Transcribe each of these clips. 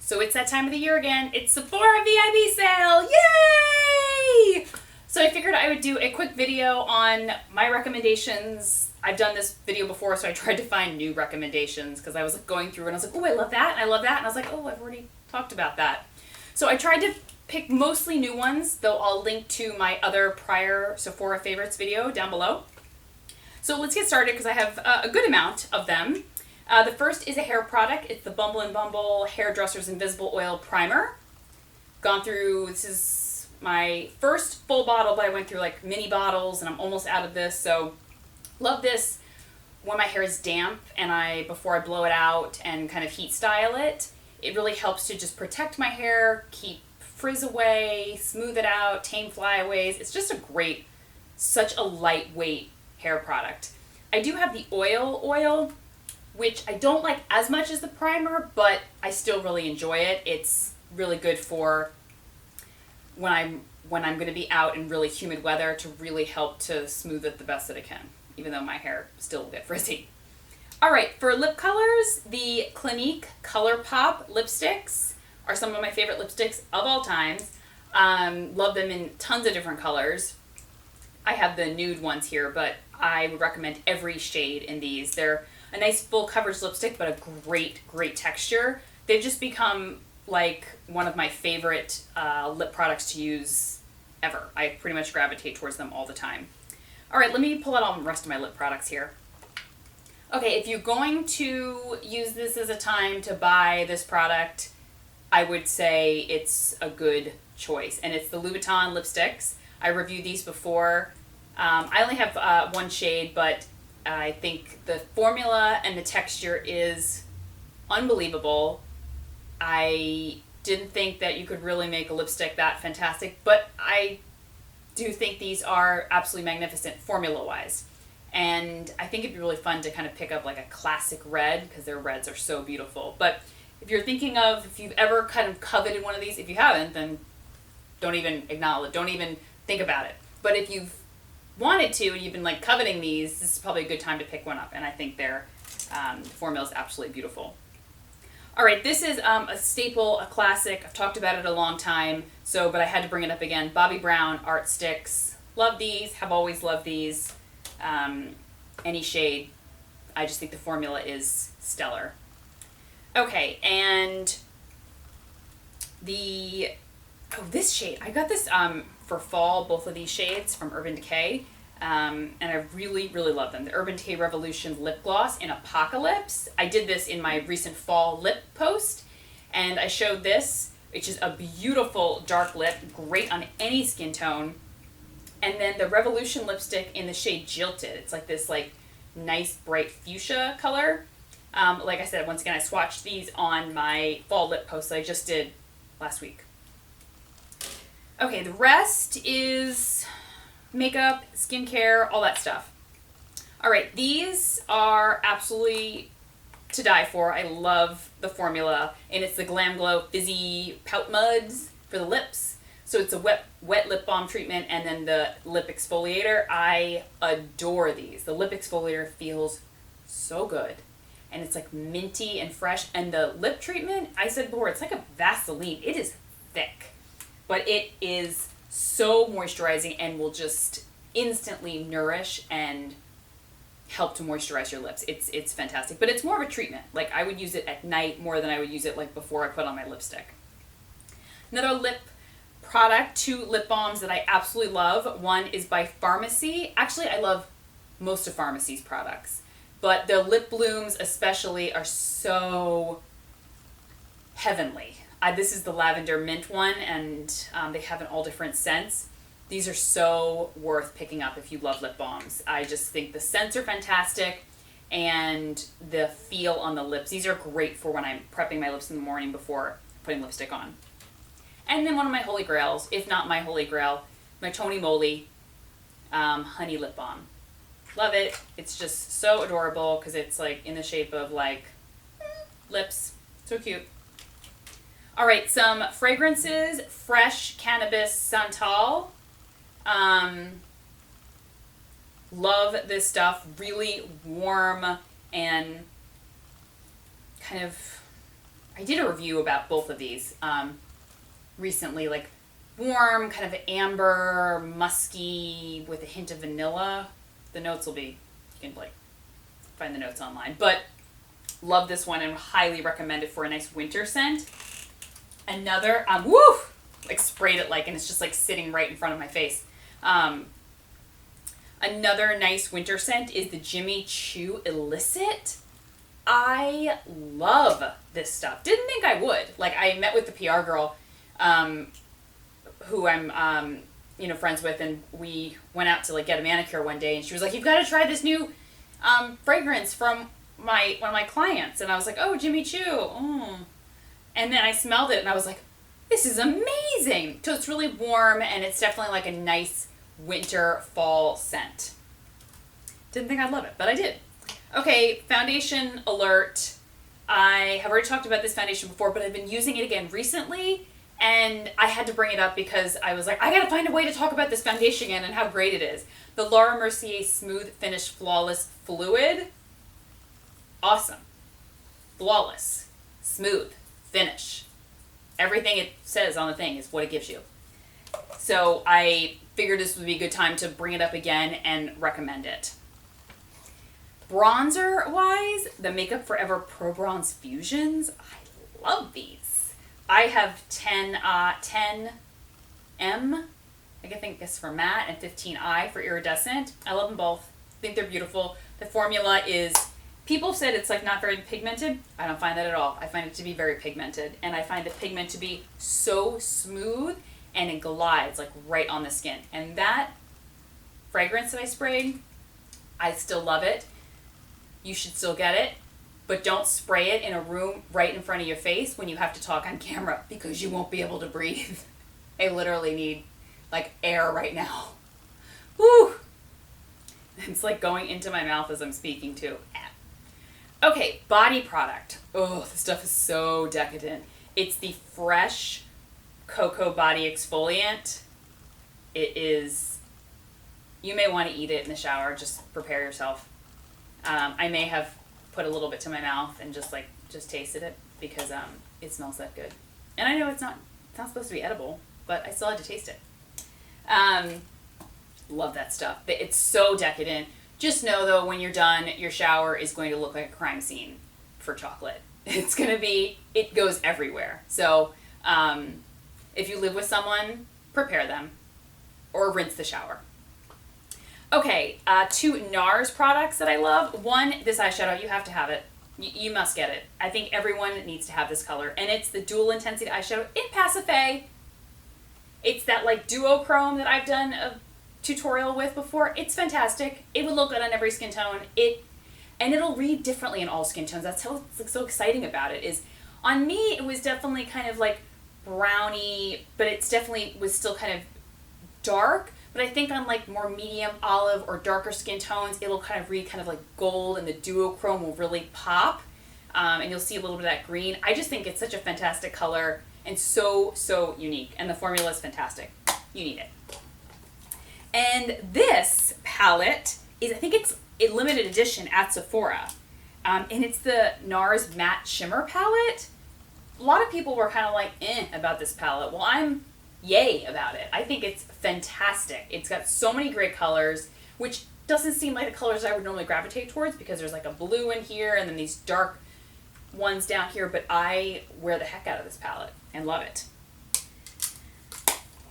So it's that time of the year again. It's Sephora VIB sale. Yay! So I figured I would do a quick video on my recommendations. I've done this video before, so I tried to find new recommendations because I was going through and I was like, oh, I love that, and I love that, and I was like, oh, I've already talked about that. So I tried to pick mostly new ones, though I'll link to my other prior Sephora favorites video down below. So let's get started because I have a good amount of them. The first is a hair product. It's the Bumble and Bumble Hairdresser's Invisible Oil Primer. Gone through, this is my first full bottle, but I went through like mini bottles and I'm almost out of this. So love this when my hair is damp and before I blow it out and kind of heat style it. It really helps to just protect my hair, keep frizz away, smooth it out, tame flyaways. It's just such a lightweight hair product. I do have the oil, which I don't like as much as the primer, but I still really enjoy it. It's really good for when I'm going to be out in really humid weather to really help to smooth it the best that it can, even though my hair still will get frizzy. All right, for lip colors, the Clinique Color Pop lipsticks are some of my favorite lipsticks of all times. Love them in tons of different colors. I have the nude ones here, but I would recommend every shade in these. They're a nice full coverage lipstick, but a great texture. They've just become like one of my favorite lip products to use ever. I pretty much gravitate towards them all the time. All right, let me pull out all the rest of my lip products here. Okay, if you're going to use this as a time to buy this product, I would say it's a good choice. And it's the Louboutin lipsticks. I reviewed these before. I only have one shade, but I think the formula and the texture is unbelievable. I didn't think that you could really make a lipstick that fantastic, but I do think these are absolutely magnificent formula-wise. And I think it'd be really fun to kind of pick up like a classic red because their reds are so beautiful. But if you're thinking of, if you've ever kind of coveted one of these, if you haven't, then don't even acknowledge, don't even think about it. But if you've wanted to and you've been like coveting these, this is probably a good time to pick one up. And I think their formula is absolutely beautiful. All right, this is a staple, a classic. I've talked about it a long time, but I had to bring it up again. Bobbi Brown Art Sticks. Love these, have always loved these. Any shade. I just think the formula is stellar. Okay, and this shade. I got this for fall, both of these shades from Urban Decay. And I really love them. The Urban Decay Revolution Lip Gloss in Apocalypse. I did this in my recent fall lip post, and I showed this, which is a beautiful dark lip, great on any skin tone. And then the Revolution lipstick in the shade Jilted. It's like this nice bright fuchsia color. Like I said, once again, I swatched these on my fall lip post that I just did last week. Okay, the rest is makeup, skincare, all that stuff. All right, these are absolutely to die for. I love the formula, and it's the Glam Glow Fizzy Pout Muds for the lips. So it's a wet lip balm treatment and then the lip exfoliator. I adore these. The lip exfoliator feels so good, and it's like minty and fresh. And the lip treatment, I said before, it's like a Vaseline. It is thick, but it is so moisturizing and will just instantly nourish and help to moisturize your lips. It's fantastic, but it's more of a treatment. Like I would use it at night more than I would use it like before I put on my lipstick. Another lip product, 2 lip balms that I absolutely love. One is by Pharmacy. Actually, I love most of Pharmacy's products, but the lip blooms especially are so heavenly. This is the lavender mint one, and they have in all different scents. These are so worth picking up if you love lip balms. I just think the scents are fantastic, and the feel on the lips. These are great for when I'm prepping my lips in the morning before putting lipstick on. And then one of my holy grails, if not my holy grail, my Tony Moly Honey Lip Balm. Love it. It's just so adorable because it's like in the shape of like lips. So cute. All right, some fragrances. Fresh Cannabis Santal. Love this stuff. Really warm and kind of, I did a review about both of these recently, like warm, kind of amber, musky, with a hint of vanilla. The notes will be, you can like find the notes online. But love this one and highly recommend it for a nice winter scent. Another, like sprayed it like, and it's just like sitting right in front of my face. Another nice winter scent is the Jimmy Choo Illicit. I love this stuff. Didn't think I would. Like, I met with the PR girl, who I'm, friends with, and we went out to like get a manicure one day, and she was like, "You've got to try this new fragrance from one of my clients." And I was like, "Oh, Jimmy Choo." Mm. And then I smelled it, and I was like, "This is amazing." So it's really warm, and it's definitely like a nice winter fall scent. Didn't think I'd love it, but I did. Okay, foundation alert. I have already talked about this foundation before, but I've been using it again recently, and I had to bring it up because I was like, I gotta find a way to talk about this foundation again and how great it is. The Laura Mercier Smooth Finish Flawless Fluid. Awesome. Flawless. Smooth. Finish. Everything it says on the thing is what it gives you. So I figured this would be a good time to bring it up again and recommend it. Bronzer wise, the Makeup Forever Pro Bronze Fusions. I love these. I have 10M, I think it's for matte, and 15I for iridescent. I love them both. I think they're beautiful. The formula is, people said it's like not very pigmented. I don't find that at all. I find it to be very pigmented, and I find the pigment to be so smooth, and it glides like right on the skin. And that fragrance that I sprayed, I still love it. You should still get it, but don't spray it in a room right in front of your face when you have to talk on camera, because you won't be able to breathe. I literally need like air right now. Woo! It's like going into my mouth as I'm speaking too. Okay, body product. Oh, this stuff is so decadent. It's the Fresh Cocoa Body Exfoliant. It is, you may want to eat it in the shower. Just prepare yourself. I may have put a little bit to my mouth and just tasted it because it smells that good. And I know it's not supposed to be edible, but I still had to taste it. Love that stuff. It's so decadent. Just know though, when you're done, your shower is going to look like a crime scene for chocolate. It's going to be, it goes everywhere. So if you live with someone, prepare them or rinse the shower. Okay, 2 NARS products that I love. One, this eyeshadow, you have to have it. You must get it. I think everyone needs to have this color. And it's the Dual Intensity Eyeshadow in Pasiphae. It's that like duochrome that I've done a tutorial with before. It's fantastic. It would look good on every skin tone. And it'll read differently in all skin tones. That's how it's so exciting about it. Is on me, it was definitely kind of like browny, but it's definitely was still kind of dark. But I think on like more medium olive or darker skin tones, it'll kind of read kind of like gold, and the duochrome will really pop. And you'll see a little bit of that green. I just think it's such a fantastic color and so, so unique. And the formula is fantastic. You need it. And this palette is, I think it's a limited edition at Sephora. And it's the NARS Matte Shimmer Palette. A lot of people were kind of like, about this palette. Well, I'm yay about it. I think it's fantastic. It's got so many great colors, which doesn't seem like the colors I would normally gravitate towards because there's like a blue in here and then these dark ones down here, but I wear the heck out of this palette and love it.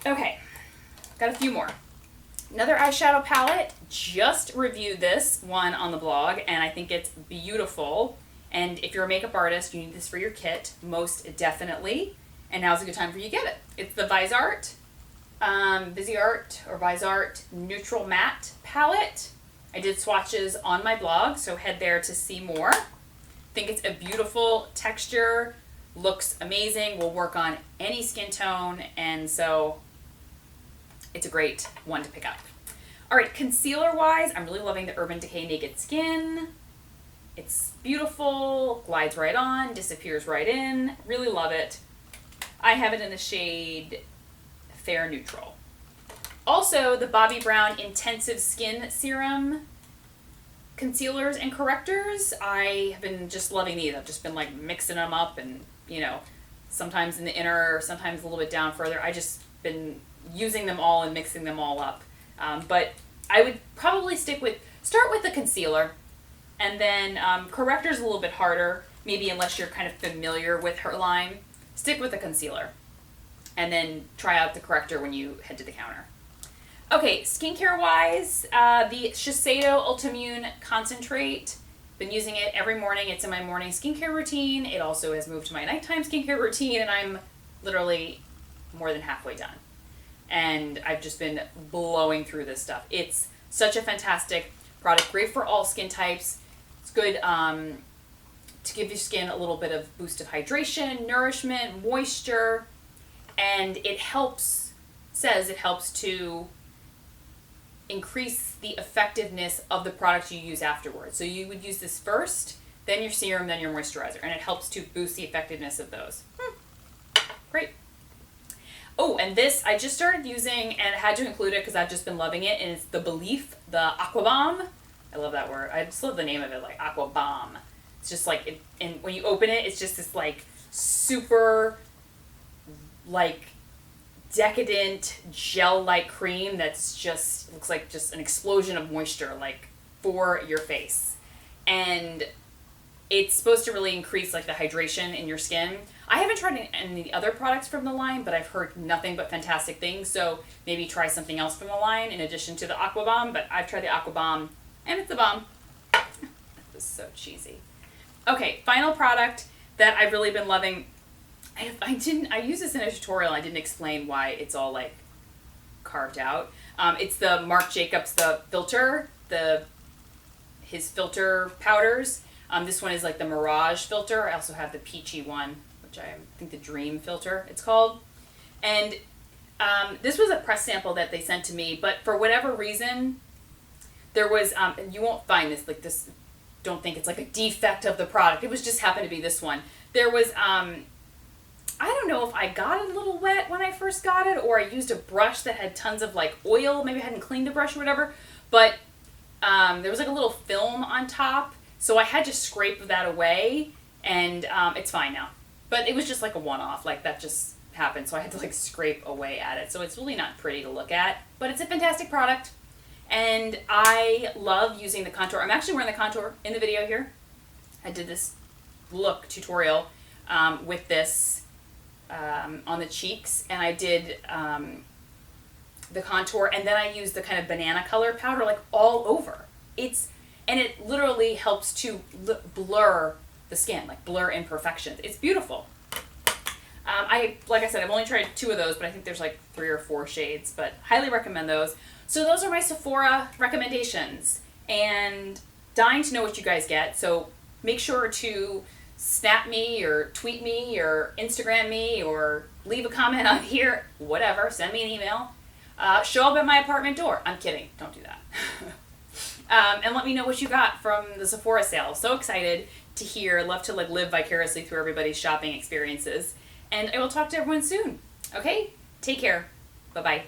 Okay, got a few more. Another eyeshadow palette. Just reviewed this one on the blog, and I think it's beautiful. And if you're a makeup artist, you need this for your kit, most definitely. And now's a good time for you to get it. It's the Visart Neutral Matte Palette. I did swatches on my blog, so head there to see more. I think it's a beautiful texture, looks amazing, will work on any skin tone, and so it's a great one to pick up. All right, concealer-wise, I'm really loving the Urban Decay Naked Skin. It's beautiful, glides right on, disappears right in. Really love it. I have it in the shade Fair Neutral. Also, the Bobbi Brown Intensive Skin Serum concealers and correctors. I have been just loving these. I've just been like mixing them up and you know, sometimes in the inner, sometimes a little bit down further. I just been using them all and mixing them all up. But I would probably start with the concealer, and then corrector's a little bit harder, maybe unless you're kind of familiar with her line. Stick with the concealer, and then try out the corrector when you head to the counter. Okay, skincare wise, the Shiseido Ultimune Concentrate. Been using it every morning. It's in my morning skincare routine. It also has moved to my nighttime skincare routine, and I'm literally more than halfway done. And I've just been blowing through this stuff. It's such a fantastic product, great for all skin types. It's good to give your skin a little bit of boost of hydration, nourishment, moisture, and it helps to increase the effectiveness of the product you use afterwards. So you would use this first, then your serum, then your moisturizer, and it helps to boost the effectiveness of those. Great. Oh, and this I just started using, and I had to include it because I've just been loving it, and it's the Belief, the Aqua Bomb. I love that word. I just love the name of it, like Aqua Bomb. It's just like, and when you open it, it's just this like super, like, decadent gel-like cream that's just looks like just an explosion of moisture, like, for your face. And it's supposed to really increase like the hydration in your skin. I haven't tried any other products from the line, but I've heard nothing but fantastic things, so maybe try something else from the line in addition to the Aqua Bomb. But I've tried the Aqua Bomb, and it's the bomb. That was so cheesy. Okay, final product that I've really been loving. I used this in a tutorial. I didn't explain why it's all like carved out. It's the Marc Jacobs, the filter, his filter powders. This one is like the Mirage filter. I also have the peachy one, which I think the Dream filter it's called. And this was a press sample that they sent to me, but for whatever reason, there was, you won't find this, like this, don't think it's like a defect of the product. It was just happened to be this one. There was, I don't know if I got it a little wet when I first got it, or I used a brush that had tons of like oil. Maybe I hadn't cleaned the brush or whatever, but there was like a little film on top. So I had to scrape that away, and it's fine now. But it was just like a one-off, like that just happened. So I had to like scrape away at it. So it's really not pretty to look at, but it's a fantastic product. And I love using the contour. I'm actually wearing the contour in the video here. I did this look tutorial with this on the cheeks, and I did the contour, and then I used the kind of banana color powder like all over. And it literally helps to blur the skin, like blur imperfections. It's beautiful. Like I said, I've only tried 2 of those, but I think there's like 3 or 4 shades, but highly recommend those. So those are my Sephora recommendations, and dying to know what you guys get. So make sure to snap me or tweet me or Instagram me or leave a comment on here, whatever, send me an email. Show up at my apartment door. I'm kidding, don't do that. And let me know what you got from the Sephora sale. So excited to hear. Love to like live vicariously through everybody's shopping experiences. And I will talk to everyone soon. Okay? Take care. Bye-bye.